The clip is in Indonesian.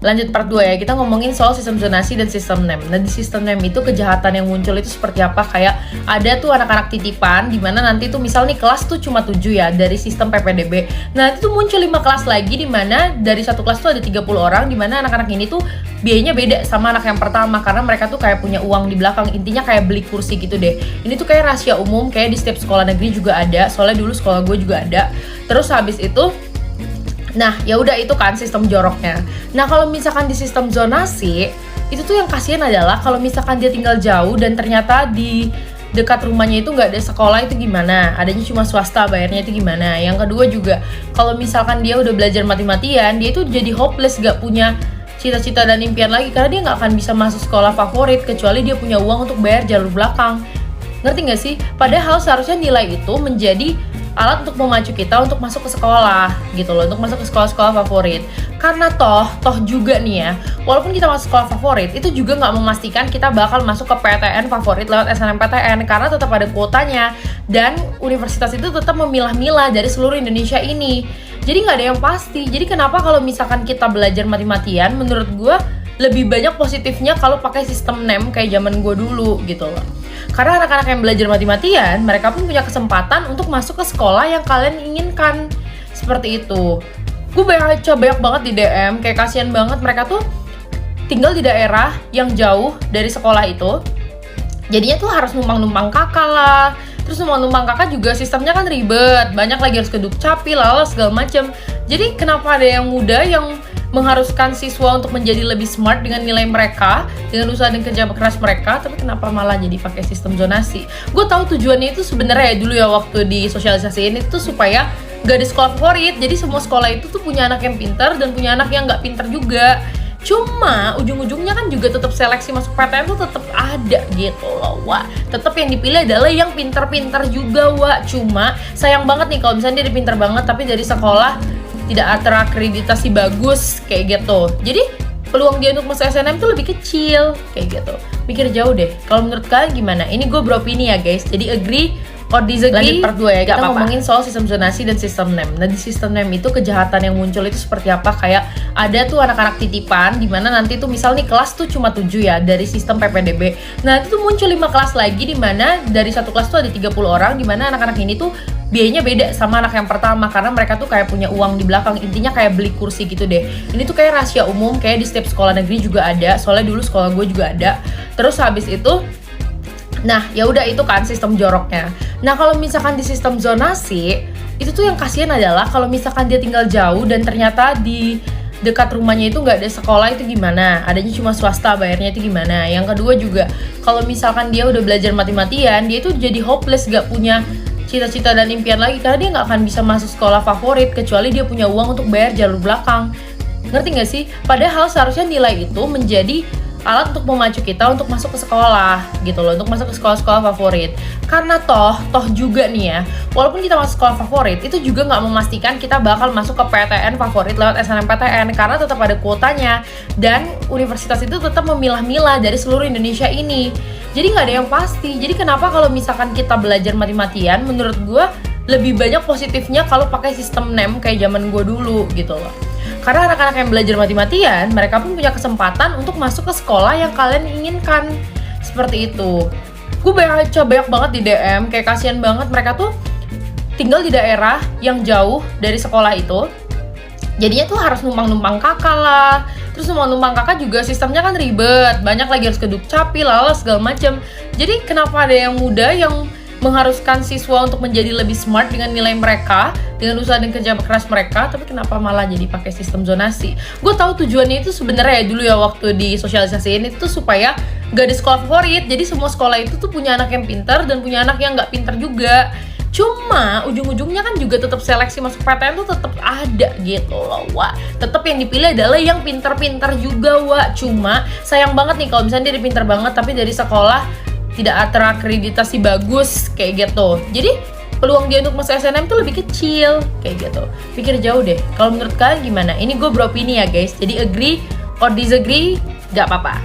Lanjut part 2 ya, kita ngomongin soal sistem zonasi dan sistem NEM. Nah di sistem NEM itu kejahatan yang muncul itu seperti apa? Kayak ada tuh anak-anak titipan, dimana nanti tuh misal nih kelas tuh cuma 7 ya dari sistem PPDB. Nah itu tuh muncul 5 kelas lagi, dimana dari satu kelas tuh ada 30 orang, dimana anak-anak ini tuh biayanya beda sama anak yang pertama, karena mereka tuh kayak punya uang di belakang, intinya kayak beli kursi gitu deh. Ini tuh kayak rahasia umum, kayak di setiap sekolah negeri juga ada, soalnya dulu sekolah gue juga ada. Terus habis itu, nah, ya udah itu kan sistem joroknya. Nah, kalau misalkan di sistem zonasi, itu tuh yang kasihan adalah kalau misalkan dia tinggal jauh dan ternyata di dekat rumahnya itu nggak ada sekolah, itu gimana? Adanya cuma swasta, bayarnya itu gimana? Yang kedua juga, kalau misalkan dia udah belajar mati-matian, dia itu jadi hopeless, nggak punya cita-cita dan impian lagi, karena dia nggak akan bisa masuk sekolah favorit kecuali dia punya uang untuk bayar jalur belakang. Ngerti nggak sih? Padahal seharusnya nilai itu menjadi alat untuk memacu kita untuk masuk ke sekolah gitu loh, untuk masuk ke sekolah-sekolah favorit. Karena toh juga nih ya, walaupun kita masuk sekolah favorit, itu juga nggak memastikan kita bakal masuk ke PTN favorit lewat SNMPTN, karena tetap ada kuotanya, dan universitas itu tetap memilah-milah dari seluruh Indonesia ini. Jadi nggak ada yang pasti. Jadi kenapa kalau misalkan kita belajar mati-matian, menurut gue lebih banyak positifnya kalau pakai sistem NEM kayak zaman gue dulu gitu loh. Karena anak-anak yang belajar mati-matian, mereka pun punya kesempatan untuk masuk ke sekolah yang kalian inginkan. Seperti itu. Gue baca banyak banget di DM, kayak kasihan banget mereka tuh tinggal di daerah yang jauh dari sekolah itu. Jadinya tuh harus numpang-numpang kakak lah. Terus numpang-numpang kakak juga sistemnya kan ribet. Banyak lagi harus ke Dukcapil, lalas segala macem. Jadi kenapa ada yang muda yang mengharuskan siswa untuk menjadi lebih smart dengan nilai mereka, dengan usaha dan kerja keras mereka, tapi kenapa malah jadi pakai sistem zonasi? Gue tahu tujuannya itu sebenarnya ya dulu ya waktu di sosialisasiin itu supaya gak ada sekolah favorit, jadi semua sekolah itu tuh punya anak yang pintar dan punya anak yang gak pintar juga. Cuma ujung-ujungnya kan juga tetap seleksi masuk PTN tuh tetap ada gitu loh, Wak. Tetap yang dipilih adalah yang pintar-pintar juga, Wak. Cuma sayang banget nih kalau misalnya dia pintar banget tapi dari sekolah tidak terakreditasi bagus kayak gitu. Jadi peluang dia untuk masuk SNM tuh lebih kecil kayak gitu. Mikir jauh deh. Kalau menurut kalian gimana? Ini gue beropini ya guys. Jadi agree or disagree. Lanjut part 2 ya. Kita ngomongin soal sistem zonasi dan sistem NEM. Nah di sistem NEM itu kejahatan yang muncul itu seperti apa? Kayak ada tuh anak-anak titipan, dimana nanti tuh misal nih kelas tuh cuma 7 ya dari sistem PPDB. Nah itu tuh muncul 5 kelas lagi, dimana dari satu kelas tuh ada 30 orang, dimana anak-anak ini tuh biayanya beda sama anak yang pertama, karena mereka tuh kayak punya uang di belakang, intinya kayak beli kursi gitu deh. Ini tuh kayak rahasia umum, kayak di setiap sekolah negeri juga ada, soalnya dulu sekolah gue juga ada. Terus habis itu, nah ya udah itu kan sistem joroknya. Nah kalau misalkan di sistem zonasi, itu tuh yang kasihan adalah kalau misalkan dia tinggal jauh dan ternyata di dekat rumahnya itu nggak ada sekolah, itu gimana? Adanya cuma swasta, bayarnya itu gimana? Yang kedua juga, kalau misalkan dia udah belajar mati-matian, dia itu jadi hopeless, nggak punya cita-cita dan impian lagi, karena dia nggak akan bisa masuk sekolah favorit kecuali dia punya uang untuk bayar jalur belakang. Ngerti nggak sih? Padahal seharusnya nilai itu menjadi alat untuk memacu kita untuk masuk ke sekolah gitu loh, untuk masuk ke sekolah-sekolah favorit. Karena toh juga nih ya, walaupun kita masuk sekolah favorit, itu juga nggak memastikan kita bakal masuk ke PTN favorit lewat SNMPTN, karena tetap ada kuotanya, dan universitas itu tetap memilah-milah dari seluruh Indonesia ini. Jadi nggak ada yang pasti. Jadi kenapa kalau misalkan kita belajar mati-matian, menurut gue lebih banyak positifnya kalau pakai sistem NEM kayak zaman gue dulu gitu loh. Karena anak-anak yang belajar mati-matian, mereka pun punya kesempatan untuk masuk ke sekolah yang kalian inginkan. Seperti itu. Gue baca banyak banget di DM, kayak kasihan banget mereka tuh tinggal di daerah yang jauh dari sekolah itu. Jadinya tuh harus numpang-numpang kakak lah. Terus numpang-numpang kakak juga sistemnya kan ribet. Banyak lagi harus ke Dukcapil, lalas segala macem. Jadi kenapa ada yang muda yang mengharuskan siswa untuk menjadi lebih smart dengan nilai mereka, dengan usaha dan kerja keras mereka, tapi kenapa malah jadi pakai sistem zonasi? Gue tahu tujuannya itu sebenarnya ya dulu ya waktu di sosialisasiin itu supaya gak ada sekolah favorit, jadi semua sekolah itu tuh punya anak yang pintar dan punya anak yang gak pintar juga. Cuma ujung-ujungnya kan juga tetap seleksi masuk PTN tuh tetap ada gitu loh, Wak. Tetap yang dipilih adalah yang pintar-pintar juga, Wak. Cuma sayang banget nih kalau misalnya dia pintar banget tapi dari sekolah tidak terakreditasi bagus kayak gitu. Jadi peluang dia untuk masuk SNM tuh lebih kecil kayak gitu. Pikir jauh deh. Kalau menurut kalian gimana? Ini gue beropini ya guys. Jadi agree or disagree, gak apa-apa.